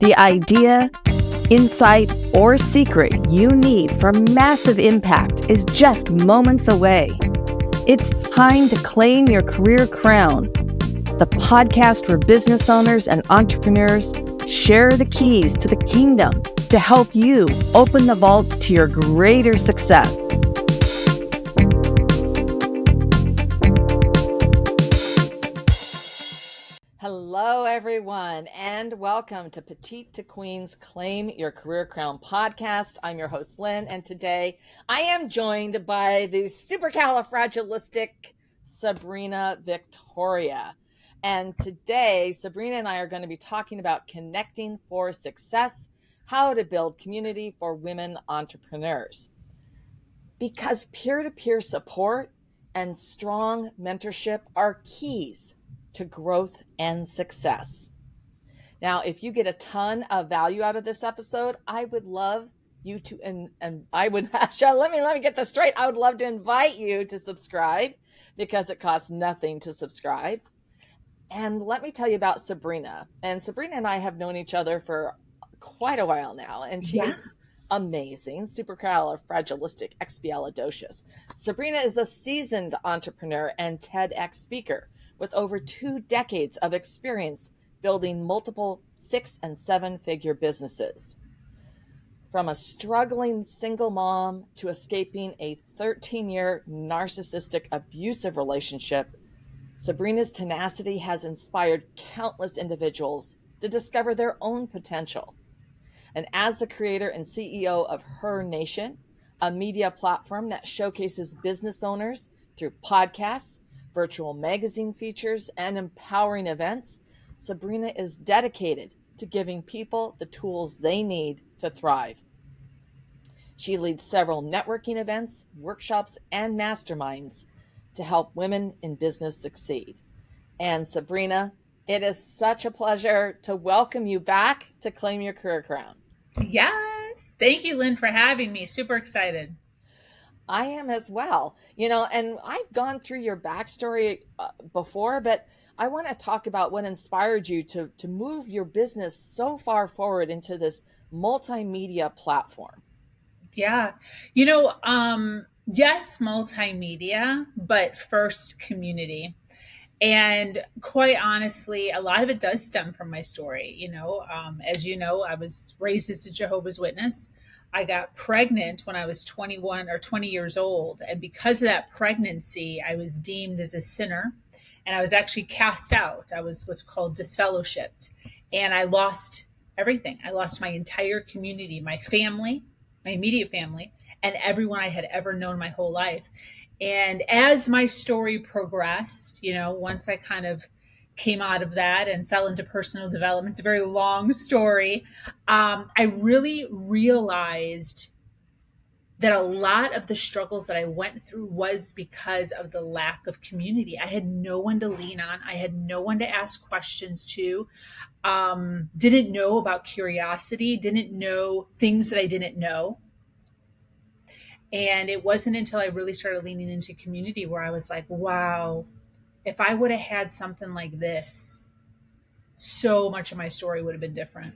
The idea, insight, or secret you need for massive impact is just moments away. It's time to claim your career crown. The podcast where business owners and entrepreneurs share the keys to the kingdom to help you open the vault to your greater success. Hello, everyone, and welcome to Petite to Queen's Claim Your Career Crown podcast. I'm your host, Lynn, and today I am joined by the supercalifragilistic Sabrina Victoria. And today, Sabrina and I are going to be talking about connecting for success, how to build community for women entrepreneurs. Because peer-to-peer support and strong mentorship are keys to growth and success. Now, if you get a ton of value out of this episode, I would love you to, and I would, let me get this straight. I would love to invite you to subscribe because it costs nothing to subscribe. And let me tell you about Sabrina. And Sabrina and I have known each other for quite a while now, and she's amazing, supercalifragilisticexpialidocious. Sabrina is a seasoned entrepreneur and TEDx speaker with over 2 decades of experience building multiple 6- and 7-figure businesses. From a struggling single mom to escaping a 13-year narcissistic abusive relationship, Sabrina's tenacity has inspired countless individuals to discover their own potential. And as the creator and CEO of Her Nation, a media platform that showcases business owners through podcasts, virtual magazine features, and empowering events, Sabrina is dedicated to giving people the tools they need to thrive. She leads several networking events, workshops, and masterminds to help women in business succeed. And Sabrina, it is such a pleasure to welcome you back to Claim Your Career Crown. Yes. Thank you, Lynn, for having me. Super excited. I am as well, and I've gone through your backstory before, but I want to talk about what inspired you to move your business so far forward into this multimedia platform. Yeah. Yes, multimedia, but first community. And quite honestly, a lot of it does stem from my story. As you know, I was raised as a Jehovah's Witness. I got pregnant when I was 21 or 20 years old. And because of that pregnancy, I was deemed as a sinner. And I was actually cast out. I was what's called disfellowshipped. And I lost everything. I lost my entire community, my family, my immediate family, and everyone I had ever known my whole life. And as my story progressed, once I kind of came out of that and fell into personal development, it's a very long story. I really realized that a lot of the struggles that I went through was because of the lack of community. I had no one to lean on. I had no one to ask questions to. Didn't know about curiosity, didn't know things that I didn't know. And it wasn't until I really started leaning into community where I was like, wow, if I would have had something like this, so much of my story would have been different.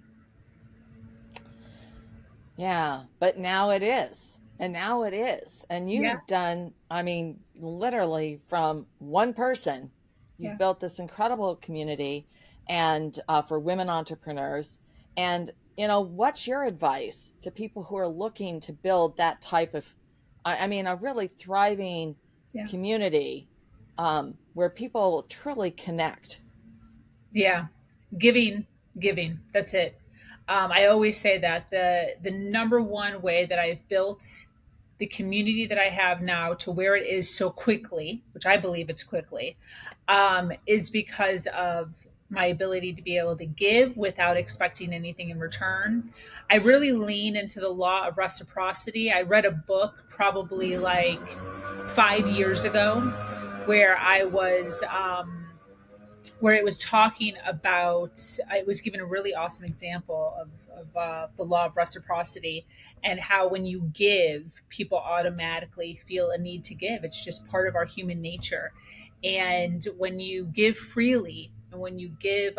Yeah, but now it is. And now it is. And you've done, literally from one person, you've built this incredible community and for women entrepreneurs. And, what's your advice to people who are looking to build that type of, a really thriving community where people truly connect? Yeah. Giving. That's it. I always say that the number one way that I've built the community that I have now to where it is so quickly, which I believe it's quickly, is because of my ability to be able to give without expecting anything in return. I really lean into the law of reciprocity. I read a book probably like 5 years ago where it was talking about, it was given a really awesome example of the law of reciprocity and how when you give, people automatically feel a need to give. It's just part of our human nature. And when you give freely, and when you give,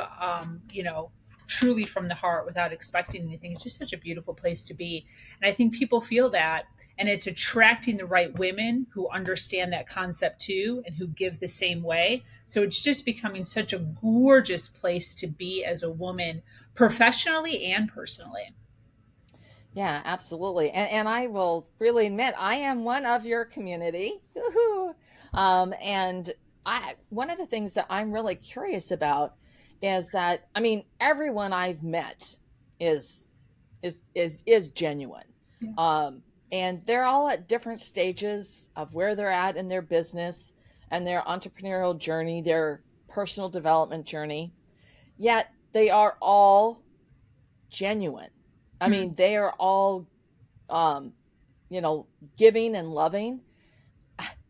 truly from the heart without expecting anything, it's just such a beautiful place to be. And I think people feel that, and it's attracting the right women who understand that concept too and who give the same way. So it's just becoming such a gorgeous place to be as a woman, professionally and personally. Yeah, absolutely. And I will freely admit I am one of your community. Woohoo. And I one of the things that I'm really curious about is that I mean everyone I've met is is genuine. Yeah. And they're all at different stages of where they're at in their business and their entrepreneurial journey, their personal development journey. Yet they are all genuine. I Hmm. mean, they are all, um, you know, giving and loving.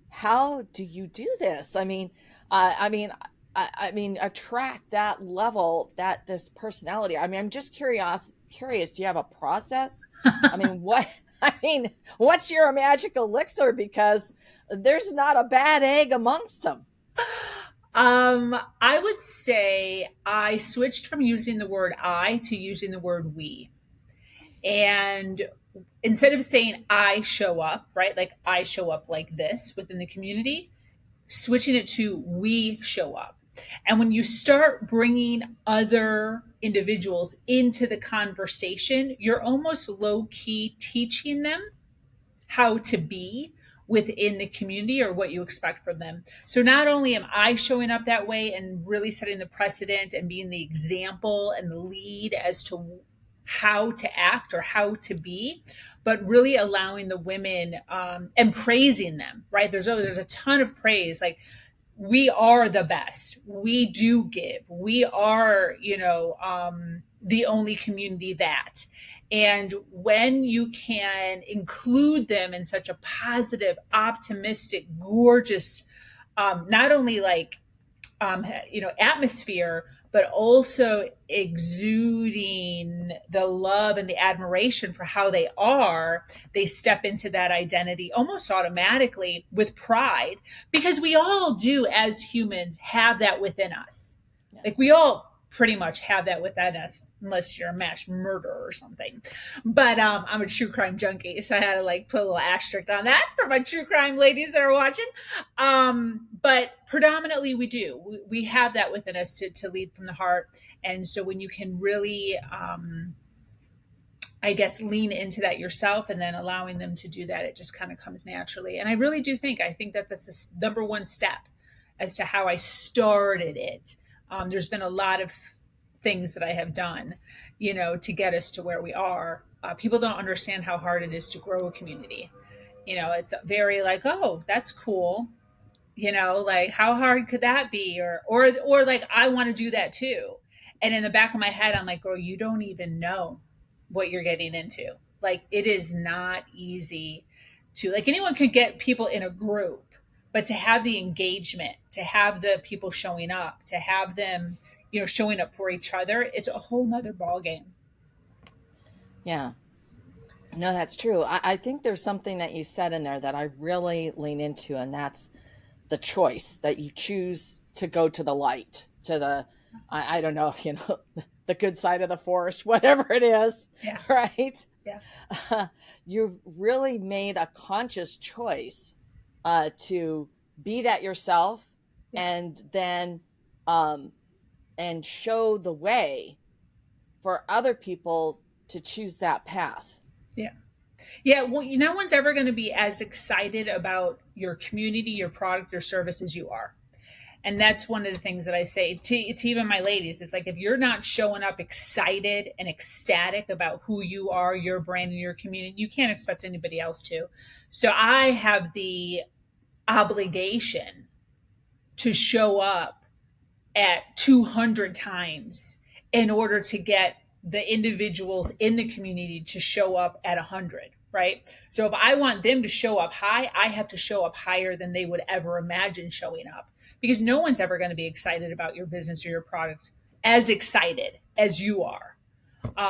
How do you do this? I mean, I mean, attract that level, that this personality. I mean, I'm just curious. Do you have a process? I mean, what? I mean, what's your magic elixir? Because there's not a bad egg amongst them. I would say I switched from using the word I to using the word we. And instead of saying I show up, right? Like I show up like this within the community, switching it to we show up. And when you start bringing other individuals into the conversation, you're almost low key teaching them how to be within the community or what you expect from them. So not only am I showing up that way and really setting the precedent and being the example and the lead as to how to act or how to be, but really allowing the women, and praising them, right? There's a ton of praise. Like, we are the best. We do give. We are, the only community that. And when you can include them in such a positive, optimistic, gorgeous, not only like atmosphere, but also exuding the love and the admiration for how they are, they step into that identity almost automatically with pride, because we all do as humans have that within us. Yeah. Like, we all pretty much have that within us, unless you're a mass murderer or something. But I'm a true crime junkie, so I had to like put a little asterisk on that for my true crime ladies that are watching. But predominantly we do. We have that within us to lead from the heart. And so when you can really, I guess, lean into that yourself and then allowing them to do that, it just kind of comes naturally. And I really do I think that that's the number one step as to how I started it. There's been a lot of things that I have done, to get us to where we are. People don't understand how hard it is to grow a community. It's very like, oh, that's cool. Like, how hard could that be? Or like, I want to do that too. And in the back of my head, I'm like, girl, you don't even know what you're getting into. Like, it is not easy to, like, anyone can get people in a group, but to have the engagement, to have the people showing up, to have them, showing up for each other, it's a whole nother ball game. Yeah. No, that's true. I think there's something that you said in there that I really lean into, and that's the choice that you choose to go to the light, to the, I don't know, the good side of the force, whatever it is, Yeah. right? Yeah. You've really made a conscious choice to be that yourself, Yeah. and then um, and show the way for other people to choose that path. Yeah. Yeah. Well, no one's ever going to be as excited about your community, your product, your service as you are. And that's one of the things that I say to even my ladies. It's like, if you're not showing up excited and ecstatic about who you are, your brand, and your community, you can't expect anybody else to. So I have the obligation to show up at 200 times in order to get the individuals in the community to show up at 100, right? So if I want them to show up high, I have to show up higher than they would ever imagine showing up, because no one's ever going to be excited about your business or your product as excited as you are.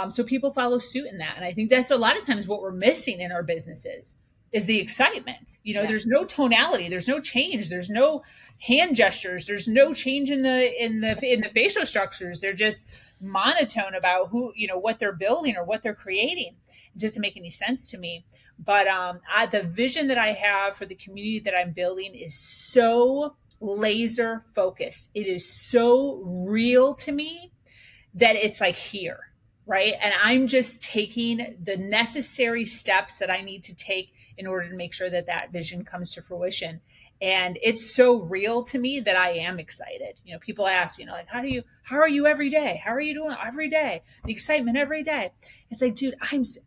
So people follow suit in that. And I think that's a lot of times what we're missing in our businesses. is the excitement. Yeah. There's no tonality, there's no change, there's no hand gestures, there's no change in the facial structures. They're just monotone about what they're building or what they're creating. It doesn't make any sense to me. But the vision that I have for the community that I'm building is so laser focused. It is so real to me that it's like here, right? And I'm just taking the necessary steps that I need to take in order to make sure that that vision comes to fruition. And it's so real to me that I am excited. People ask, like, how are you every day? How are you doing every day? The excitement every day. It's like, dude,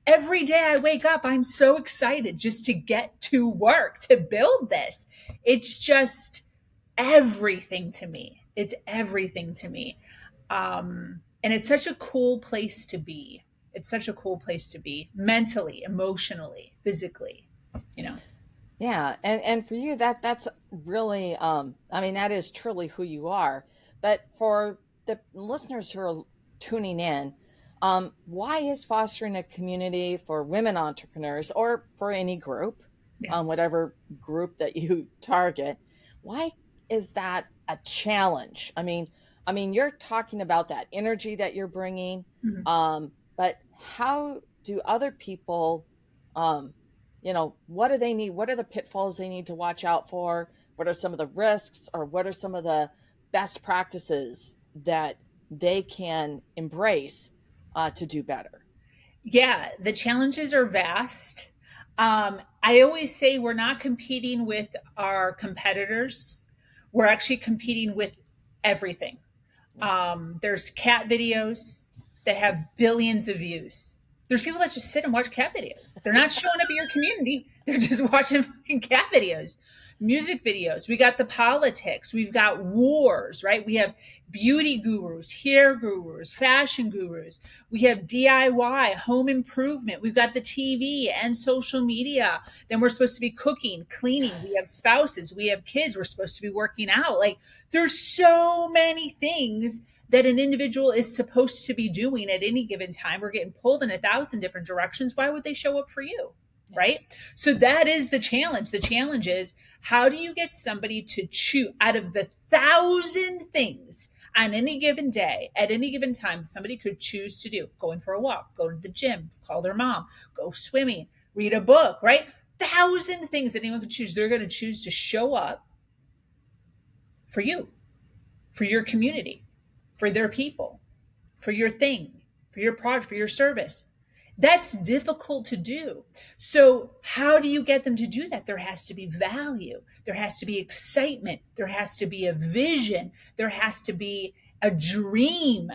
every day I wake up, I'm so excited just to get to work, to build this. It's just everything to me. It's everything to me. And it's such a cool place to be. It's such a cool place to be mentally, emotionally, physically, you know. Yeah, and for you that's really I mean that is truly who you are. But for the listeners who are tuning in, why is fostering a community for women entrepreneurs or for any group, Yeah. whatever group that you target, why is that a challenge? I mean you're talking about that energy that you're bringing, Mhm. but how do other people um, what do they need? What are the pitfalls they need to watch out for? What are some of the risks, or what are some of the best practices that they can embrace to do better? Yeah, the challenges are vast. I always say we're not competing with our competitors. We're actually competing with everything. Yeah. There's cat videos that have billions of views. There's people that just sit and watch cat videos. They're not showing up in your community. They're just watching fucking cat videos, music videos. We got the politics. We've got wars, right? We have beauty gurus, hair gurus, fashion gurus. We have DIY, home improvement. We've got the TV and social media. Then we're supposed to be cooking, cleaning. We have spouses. We have kids. We're supposed to be working out. Like, there's so many things that an individual is supposed to be doing at any given time. We're getting pulled in 1,000 different directions. Why would they show up for you? Yeah. Right. So that is the challenge. The challenge is, how do you get somebody to choose out of the 1,000 things on any given day, at any given time, somebody could choose to do? Going for a walk, go to the gym, call their mom, go swimming, read a book, right? 1,000 things that anyone could choose. They're going to choose to show up for you, for your community, for their people, for your thing, for your product, for your service. That's difficult to do. So, how do you get them to do that? There has to be value. There has to be excitement. There has to be a vision. There has to be a dream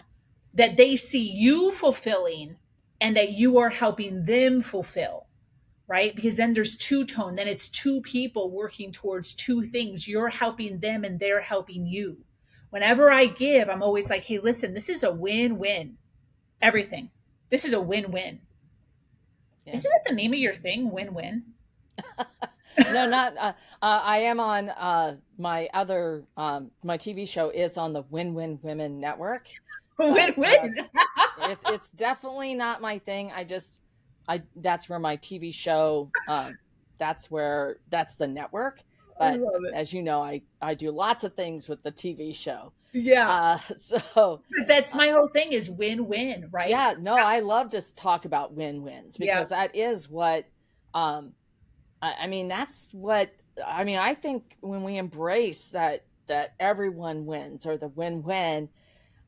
that they see you fulfilling and that you are helping them fulfill, right? Because then there's two tone, then it's two people working towards two things. You're helping them and they're helping you. Whenever I give, I'm always like, hey, listen, this is a win-win. Everything. This is a win-win. Yeah. Isn't that the name of your thing? Win-win. No, not. I am on my other my TV show is on the Win Win Women Network, but Win-win. it's definitely not my thing. I that's where my TV show. That's the network. I But love it. as you know, I do lots of things with the TV show. Yeah. So But that's my whole thing is win-win, right? yeah, So, no, I love to talk about win-wins yeah, because that is what um, I mean, that's what I mean. I think when we embrace that everyone wins or the win-win,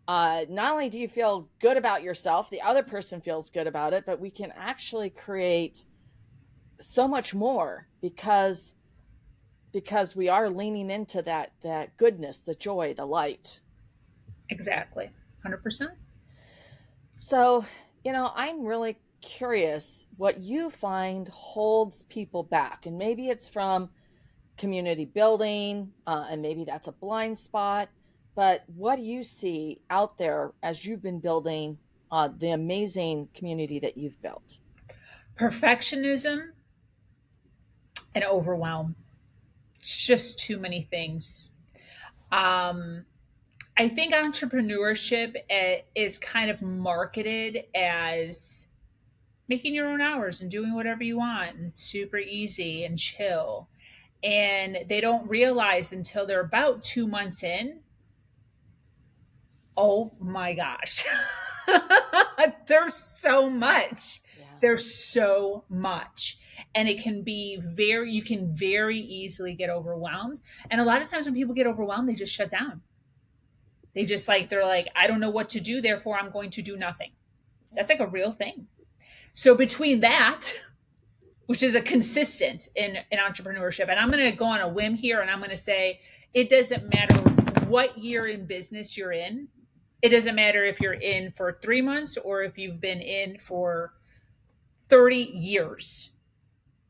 not only do you feel good about yourself, the other person feels good about it, but we can actually create so much more because we are leaning into that goodness, the joy, the light. exactly. 100%. So, I'm really curious what you find holds people back, and maybe it's from community building, and maybe that's a blind spot. But what do you see out there as you've been building the amazing community that you've built? Perfectionism and overwhelm. It's just too many things. Um, I think entrepreneurship is kind of marketed as making your own hours and doing whatever you want. And it's super easy and chill. And they don't realize until they're about 2 months in, oh my gosh, there's so much. Yeah. There's so much. And it can be very, you can very easily get overwhelmed. And a lot of times when people get overwhelmed, they just shut down. They just like, they're like, I don't know what to do, therefore I'm going to do nothing. Yeah. That's like a real thing. So between that, which is a consistent in entrepreneurship, and I'm going to go on a whim here and I'm going to say it doesn't matter what year in business you're in. It doesn't matter if you're in for 3 months or if you've been in for 30 years.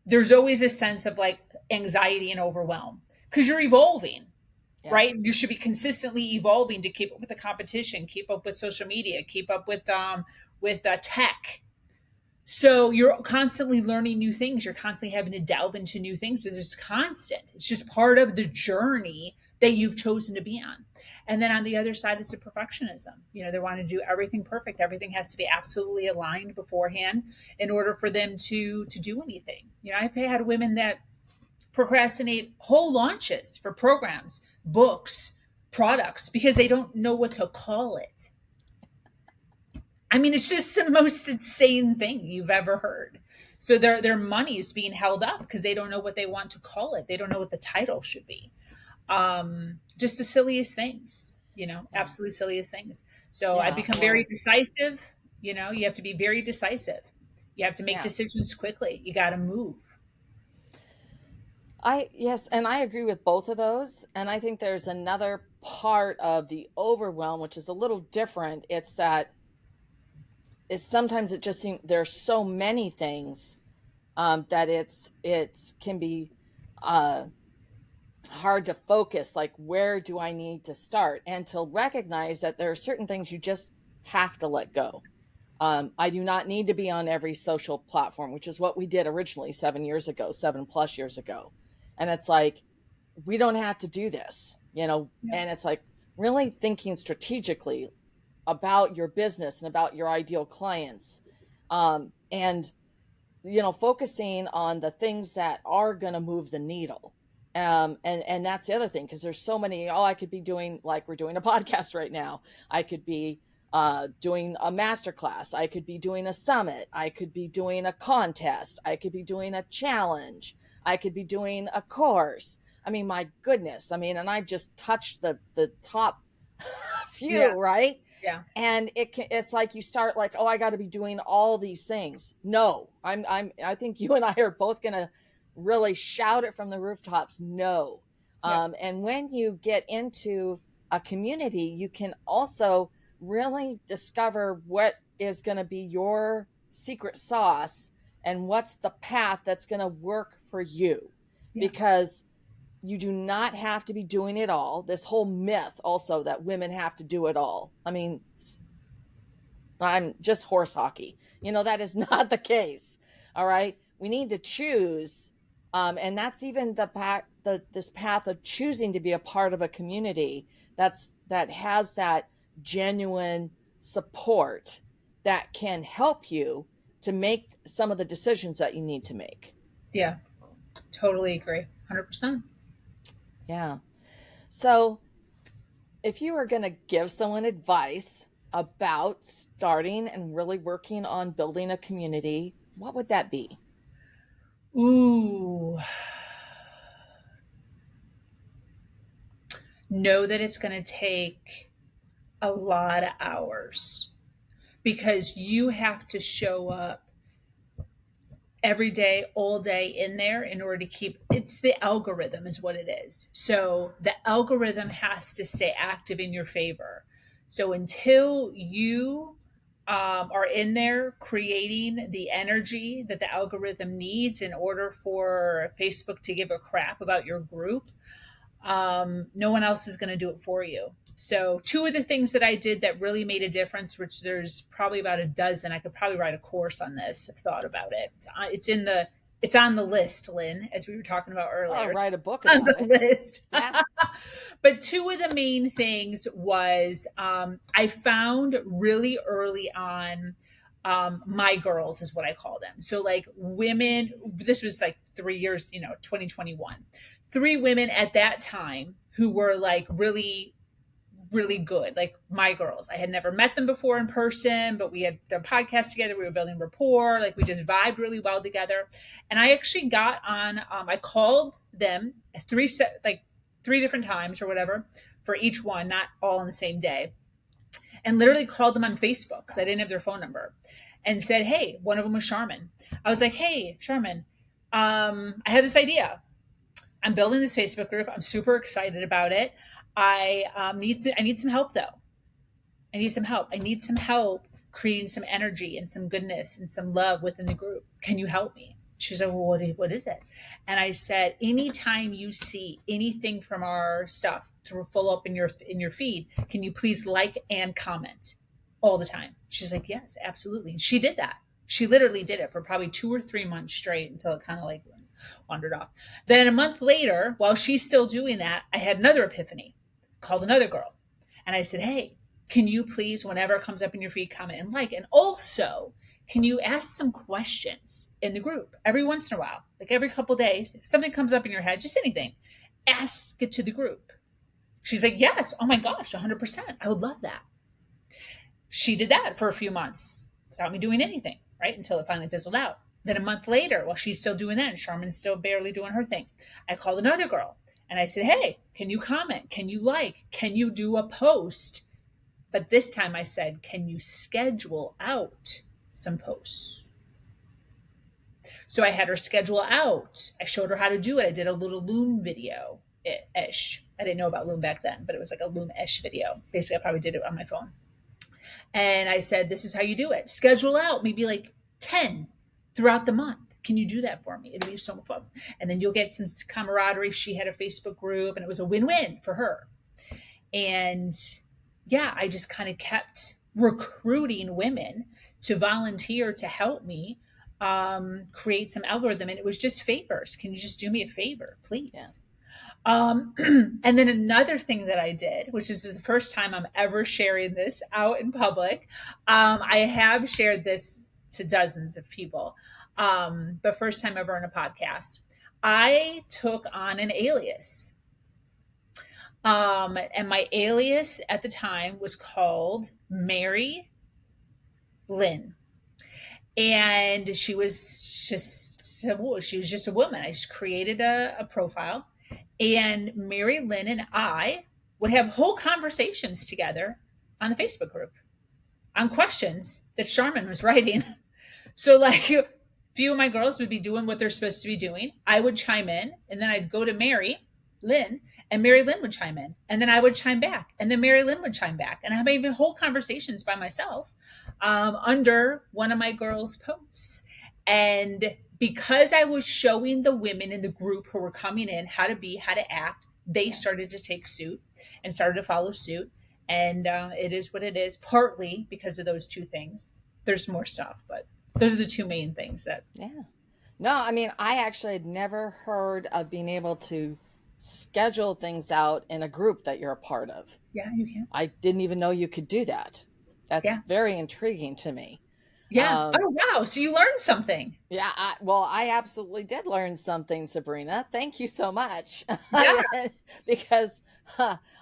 There's always a sense of like anxiety and overwhelm because you're evolving, Yeah. right? You should be consistently evolving to keep up with the competition, keep up with social media, keep up with tech. So you're constantly learning new things. You're constantly having to delve into new things. So it's just constant. It's just part of the journey that you've chosen to be on. And then on the other side is the perfectionism. They want to do everything perfect. Everything has to be absolutely aligned beforehand in order for them to do anything. I've had women that procrastinate whole launches for programs, books, products because they don't know what to call it. I mean, it's just the most insane thing you've ever heard. So their money is being held up because they don't know what they want to call it. They don't know what the title should be. Just the silliest things, Yeah. absolutely silliest things. So I Yeah. become very decisive. You have to be very decisive. You have to make Yeah. decisions quickly. You got to move. Yes, and I agree with both of those. And I think there's another part of the overwhelm, which is a little different. It's that is sometimes it just seems there's so many things that it's can be uh, hard to focus. Like, where do I need to start? And to recognize that there are certain things you just have to let go. I do not need to be on every social platform, which is what we did originally 7 years ago, 7+ years ago. And it's like, we don't have to do this, Yeah. and it's like really thinking strategically about your business and about your ideal clients. And focusing on the things that are going to move the needle. And that's the other thing, because there's so many. I could be doing, like we're doing a podcast right now. I could be doing a masterclass. I could be doing a summit. I could be doing a contest. I could be doing a challenge. I could be doing a course. I mean, my goodness. I mean, and I've just touched the top few, Yeah. right? Yeah. And it's like you start like, I got to be doing all these things. No, I think you and I are both gonna really shout it from the rooftops. No. Yeah. And when you get into a community, you can also really discover what is going to be your secret sauce and what's the path that's going to work for you. Yeah. Because you do not have to be doing it all. This whole myth also that women have to do it all. I mean, I'm just horse hockey. That is not the case. All right. We need to choose. And that's even this path of choosing to be a part of a community that has that genuine support that can help you to make some of the decisions that you need to make. Yeah. Totally agree. 100%. Yeah. So if you were going to give someone advice about starting and really working on building a community, what would that be? Ooh. Know that it's going to take a lot of hours because you have to show up every day, all day in there in order to keep it's the algorithm, is what it is. So the algorithm has to stay active in your favor. So until you are in there creating the energy that the algorithm needs in order for Facebook to give a crap about your group, no one else is going to do it for you. So two of the things that I did that really made a difference, which there's probably about a dozen. I could probably write a course on this. I've thought about it. It's on the list, Lynn, as we were talking about earlier. I'll write a book on about the it. list. Yeah. But two of the main things was I found really early on My girls is what I call them. So like women, this was like 3 years, 2021, 3 women at that time who were like really really good, like my girls. I had never met them before in person, but we had done podcasts together. We were building rapport. Like we just vibed really well together. And I actually got on, I called them like 3 different times or whatever for each one, not all on the same day, and literally called them on Facebook because I didn't have their phone number and said, hey, one of them was Charmin. I was like, hey, Charmin, I have this idea. I'm building this Facebook group. I'm super excited about it. I need some help though. I need some help. I need some help creating some energy and some goodness and some love within the group. Can you help me? She's like, well, what is it? And I said, anytime you see anything from our stuff through full up in your feed, can you please like and comment all the time? She's like, yes, absolutely. And she did that. She literally did it for probably 2 or 3 months straight until it kind of like wandered off. Then a month later, while she's still doing that, I had another epiphany. Called another girl. And I said, hey, can you please, whenever it comes up in your feed, comment and like? And also, can you ask some questions in the group every once in a while? Like every couple of days, if something comes up in your head, just anything, ask it to the group. She's like, yes. Oh my gosh, 100%. I would love that. She did that for a few months without me doing anything, right? Until it finally fizzled out. Then a month later, while she's still doing that and Charmin's still barely doing her thing, I called another girl and I said, hey, can you comment? Can you like? Can you do a post? But this time I said, can you schedule out some posts? So I had her schedule out. I showed her how to do it. I did a little Loom video ish. I didn't know about Loom back then, but it was like a Loom ish video. Basically, I probably did it on my phone. And I said, this is how you do it. Schedule out maybe like 10 throughout the month. Can you do that for me? It'd be so much fun. And then you'll get some camaraderie. She had a Facebook group and it was a win-win for her. And yeah, I just kind of kept recruiting women to volunteer to help me create some algorithm. And it was just favors. Can you just do me a favor, please? Yeah. And then another thing that I did, which is the first time I'm ever sharing this out in public. I have shared this to dozens of people, but first time ever on a podcast. I took on an alias. And my alias at the time was called Mary Lynn. And she was just a woman. I just created a profile. And Mary Lynn and I would have whole conversations together on the Facebook group on questions that Charmin was writing. So like a few of my girls would be doing what they're supposed to be doing. I would chime in and then I'd go to Mary Lynn and Mary Lynn would chime in and then I would chime back and then Mary Lynn would chime back. And I have even whole conversations by myself under one of my girls' posts. And because I was showing the women in the group who were coming in how to be, how to act, they started to take suit and started to follow suit. And it is what it is, partly because of those two things. There's more stuff, but those are the two main things that. Yeah. No, I mean, I actually had never heard of being able to schedule things out in a group that you're a part of. Yeah, you can. I didn't even know you could do that. That's very intriguing to me. Yeah. Oh, wow. So you learned something. Yeah. I absolutely did learn something, Sabrina. Thank you so much. Yeah. Because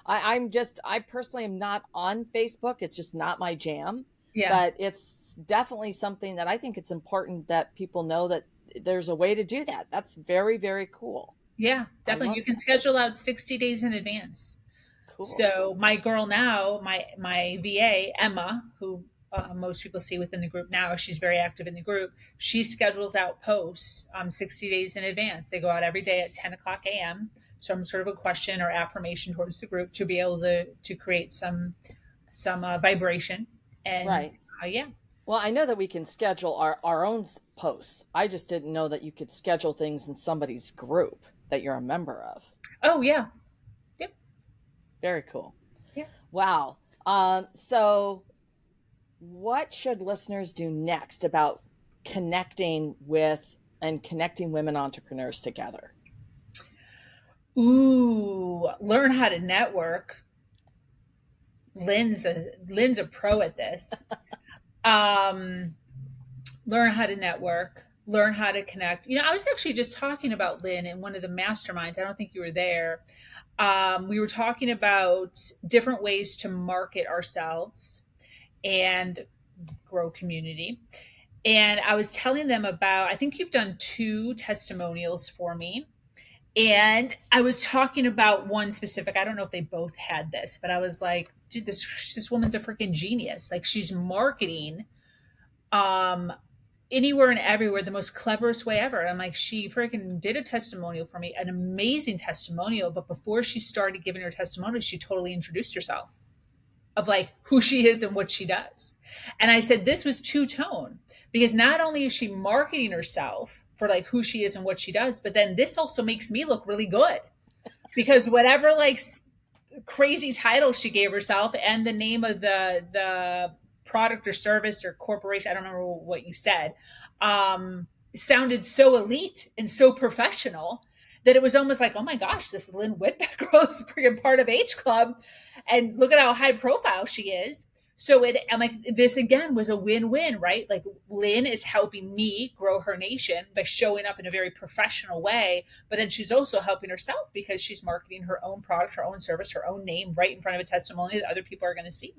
I personally am not on Facebook. It's just not my jam. Yeah. But it's definitely something that I think it's important that people know that there's a way to do that. That's very, very cool. Yeah, definitely. You can schedule out 60 days in advance. Cool. So my girl now, my VA, Emma, who most people see within the group now, she's very active in the group. She schedules out posts 60 days in advance. They go out every day at 10 o'clock a.m. Some sort of a question or affirmation towards the group to be able to create some vibration. And right. Yeah. Well, I know that we can schedule our own posts. I just didn't know that you could schedule things in somebody's group that you're a member of. Oh, yeah. Yep. Very cool. Yeah. Wow. So what should listeners do next about connecting women entrepreneurs together? Ooh, learn how to network. Lynn's a pro at this. learn how to network, learn how to connect. I was actually just talking about Lynn in one of the masterminds. I don't think you were there. We were talking about different ways to market ourselves and grow community. And I was telling them about, I think you've done two testimonials for me. And I was talking about one specific, I don't know if they both had this, but I was like, dude, this woman's a freaking genius. Like, she's marketing um anywhere and everywhere the most cleverest way ever. And I'm like, she freaking did a testimonial for me, an amazing testimonial. But before she started giving her testimonial, she totally introduced herself of like who she is and what she does. And I said, this was two tone, because not only is she marketing herself for like who she is and what she does, but then this also makes me look really good, because whatever like crazy title she gave herself and the name of the product or service or corporation, I don't remember what you said, sounded so elite and so professional that it was almost like, oh my gosh, this Lynn Whitbeck girl is freaking part of H Club, and look at how high profile she is. So I'm like, this again was a win-win, right? Like, Lynn is helping me grow her nation by showing up in a very professional way, but then she's also helping herself because she's marketing her own product, her own service, her own name right in front of a testimony that other people are going to see.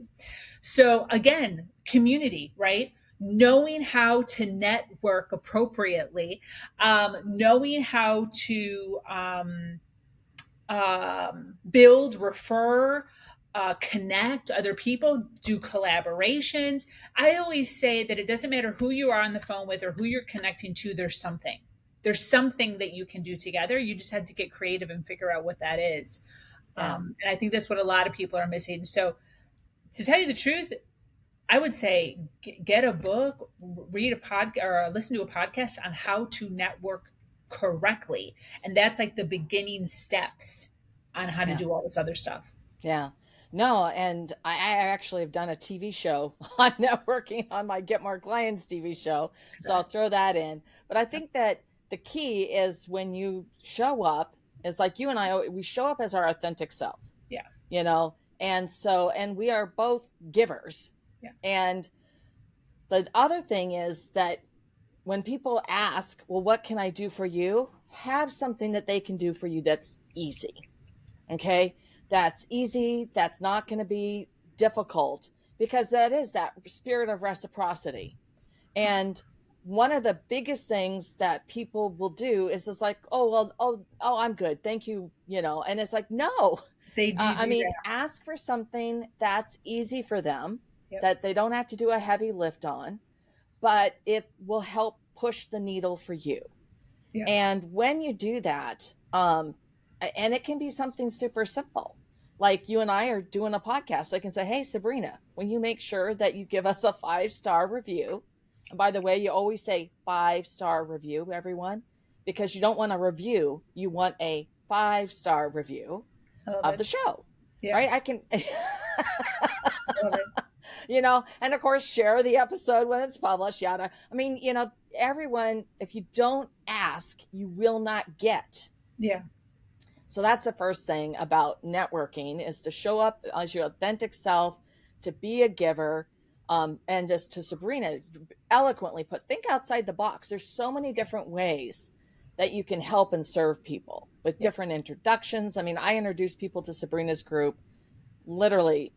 So again, community, right? Knowing how to network appropriately, knowing how to build, refer, connect other people, do collaborations. I always say that it doesn't matter who you are on the phone with or who you're connecting to, there's something. There's something that you can do together. You just have to get creative and figure out what that is. Yeah. And I think that's what a lot of people are missing. So, to tell you the truth, I would say get a book, read a podcast, or listen to a podcast on how to network correctly. And that's like the beginning steps on how to Yeah. do all this other stuff. Yeah. No, and I actually have done a TV show on networking on my Get More Clients TV show. So I'll throw that in. But I think that the key is when you show up, is like you and I, we show up as our authentic self, Yeah. you know? And so, and we are both givers. Yeah. And the other thing is that when people ask, well, what can I do for you? Have something that they can do for you that's easy. Okay. That's easy. That's not going to be difficult, because that is that spirit of reciprocity. And one of the biggest things that people will do is just like, oh, well, I'm good. Thank you. And it's like, no, They do I do mean, that. ask for something that's easy for them, Yep. that they don't have to do a heavy lift on, but it will help push the needle for you. Yeah. And when you do that, and it can be something super simple, like you and I are doing a podcast. I can say, hey, Sabrina, when you make sure that you give us a 5-star review. And by the way, you always say 5-star review, everyone, because you don't want a review. You want a 5-star review I love of it. the show, Yeah. right? I can, I love it. and of course, share the episode when it's published, yada. I mean, everyone, if you don't ask, you will not get. Yeah. So that's the first thing about networking, is to show up as your authentic self, to be a giver. And just to Sabrina eloquently put, think outside the box. There's so many different ways that you can help and serve people with Yeah. different introductions. I mean, I introduce people to Sabrina's group literally,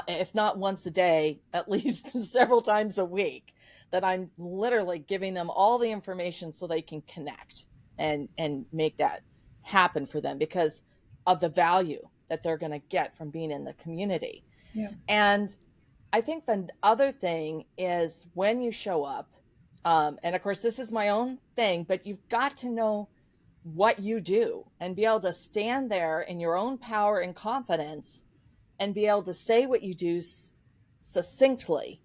if not once a day, at least several times a week, that I'm literally giving them all the information so they can connect and make that happen for them, because of the value that they're going to get from being in the community. Yeah. And I think the other thing is when you show up, and of course, this is my own thing, but you've got to know what you do and be able to stand there in your own power and confidence and be able to say what you do succinctly,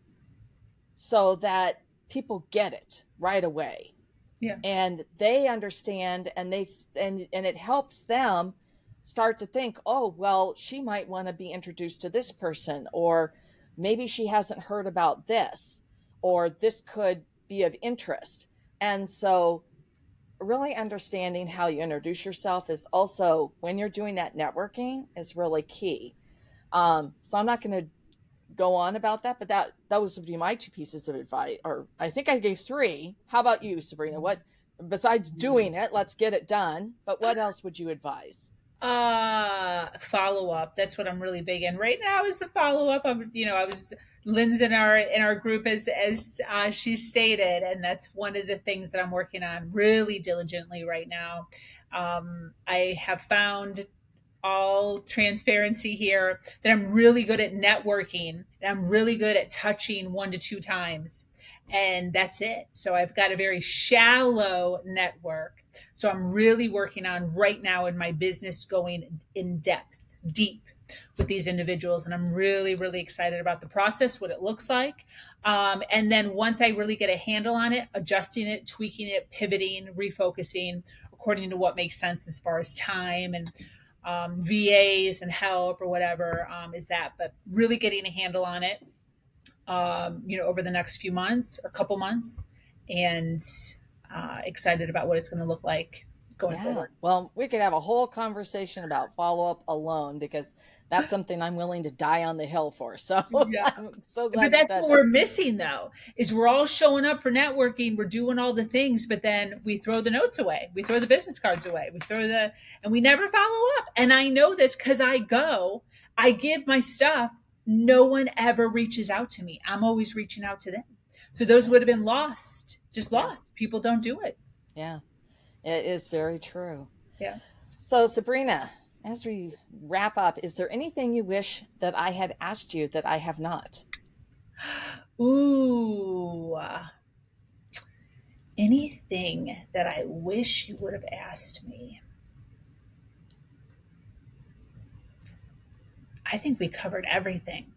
so that people get it right away Yeah. and they understand, and it helps them start to think, oh, well, she might want to be introduced to this person, or maybe she hasn't heard about this, or this could be of interest. And so really understanding how you introduce yourself is also, when you're doing that networking, is really key. So I'm not going to go on about that, but those would be my two pieces of advice. Or I think I gave three. How about you, Sabrina? What besides doing it, let's get it done. But what else would you advise? Follow up. That's what I'm really big in right now is the follow up. I was Lynn's in our group as she stated, and that's one of the things that I'm working on really diligently right now. I have found all transparency here that I'm really good at networking and I'm really good at touching 1 to 2 times. And that's it. So I've got a very shallow network. So I'm really working on right now in my business going in depth, deep with these individuals. And I'm really, really excited about the process, what it looks like. And then once I really get a handle on it, adjusting it, tweaking it, pivoting, refocusing according to what makes sense as far as time and VAs and help or whatever is that, but really getting a handle on it, over the next few months or couple months, and excited about what it's going to look like going Yeah. forward. Well, we could have a whole conversation about follow up alone because that's something I'm willing to die on the hill for. So Yeah. I'm so But glad you that's said what that. we're missing though, is we're all showing up for networking, we're doing all the things, but then we throw the notes away. We throw the business cards away. And we never follow up. And I know this because I give my stuff. No one ever reaches out to me. I'm always reaching out to them. So those Yeah. would have been lost, just Yeah. lost. People don't do it. Yeah. It is very true. Yeah. So, Sabrina, as we wrap up, is there anything you wish that I had asked you that I have not? Ooh, anything that I wish you would have asked me. I think we covered everything.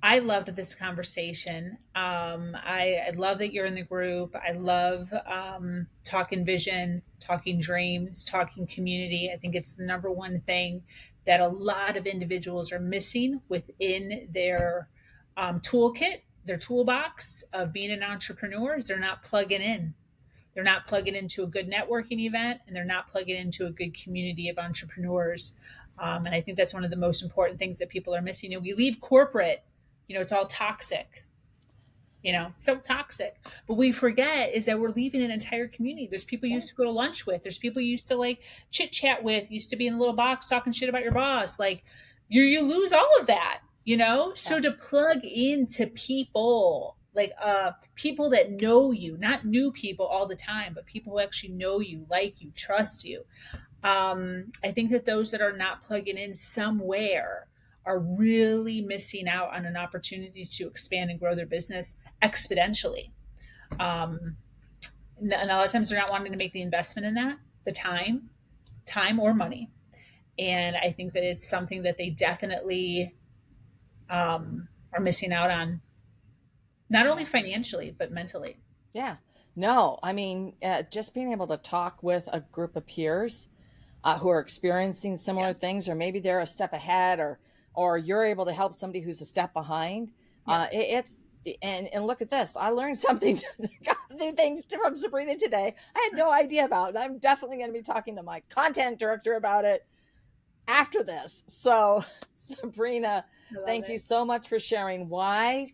I loved this conversation. I love that you're in the group. I love talking vision, talking dreams, talking community. I think it's the number one thing that a lot of individuals are missing within their toolkit, their toolbox of being an entrepreneur. Is they're not plugging in. They're not plugging into a good networking event, and they're not plugging into a good community of entrepreneurs. And I think that's one of the most important things that people are missing. We leave corporate, it's all toxic, so toxic. But we forget is that we're leaving an entire community. There's people you Yeah. used to go to lunch with. There's people you used to like chit chat with, used to be in a little box talking shit about your boss. Like you lose all of that, Yeah. So to plug into people, like people that know you, not new people all the time, but people who actually know you, like you, trust you. I think that those that are not plugging in somewhere are really missing out on an opportunity to expand and grow their business exponentially. Um, and a lot of times they're not wanting to make the investment in that, the time or money. And I think that it's something that they definitely are missing out on, not only Yeah. financially, but mentally. Yeah. No, I mean, just being able to talk with a group of peers who are experiencing Yeah. similar things, or maybe they're a step ahead, or you're able to help somebody who's a step behind. Yeah. It's and look at this. I learned something, things from Sabrina today. I had no idea about. And I'm definitely going to be talking to my content director about it after this. So, Sabrina, I love thank you it. so much for sharing why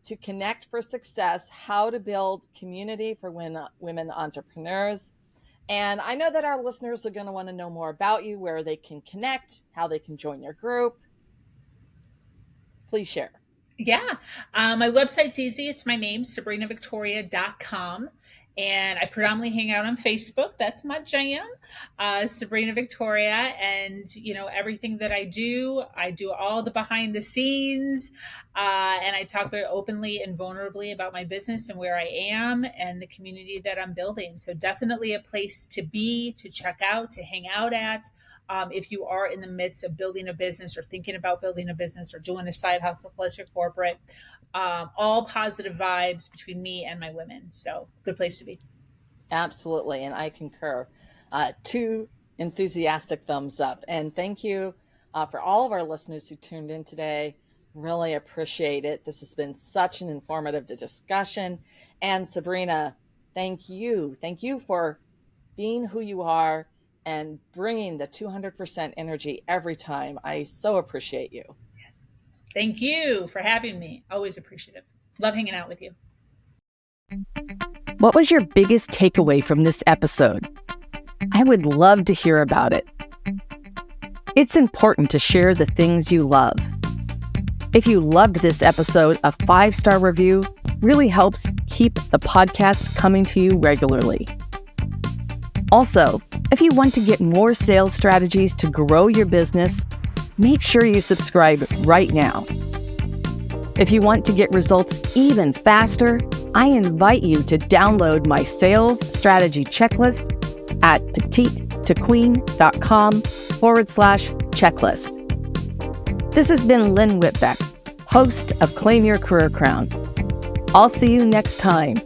to connect for success, how to build community for women entrepreneurs. And I know that our listeners are going to want to know more about you, where they can connect, how they can join your group. Please share. Yeah. My website's easy. It's my name, sabrinavictoria.com. And I predominantly hang out on Facebook. That's my jam, Sabrina Victoria. And, everything that I do all the behind the scenes. And I talk very openly and vulnerably about my business and where I am and the community that I'm building. So definitely a place to be, to check out, to hang out at. If you are in the midst of building a business or thinking about building a business or doing a side hustle plus your corporate, all positive vibes between me and my women. So good place to be. Absolutely. And I concur. Two enthusiastic thumbs up. And thank you for all of our listeners who tuned in today. Really appreciate it. This has been such an informative discussion. And Sabrina, thank you. Thank you for being who you are and bringing the 200% energy every time. I so appreciate you. Yes. Thank you for having me. Always appreciative. Love hanging out with you. What was your biggest takeaway from this episode? I would love to hear about it. It's important to share the things you love. If you loved this episode, a 5-star review really helps keep the podcast coming to you regularly. Also, if you want to get more sales strategies to grow your business, make sure you subscribe right now. If you want to get results even faster, I invite you to download my sales strategy checklist at petitetoqueen.com/checklist. This has been Lynn Whitbeck, host of Claim Your Career Crown. I'll see you next time.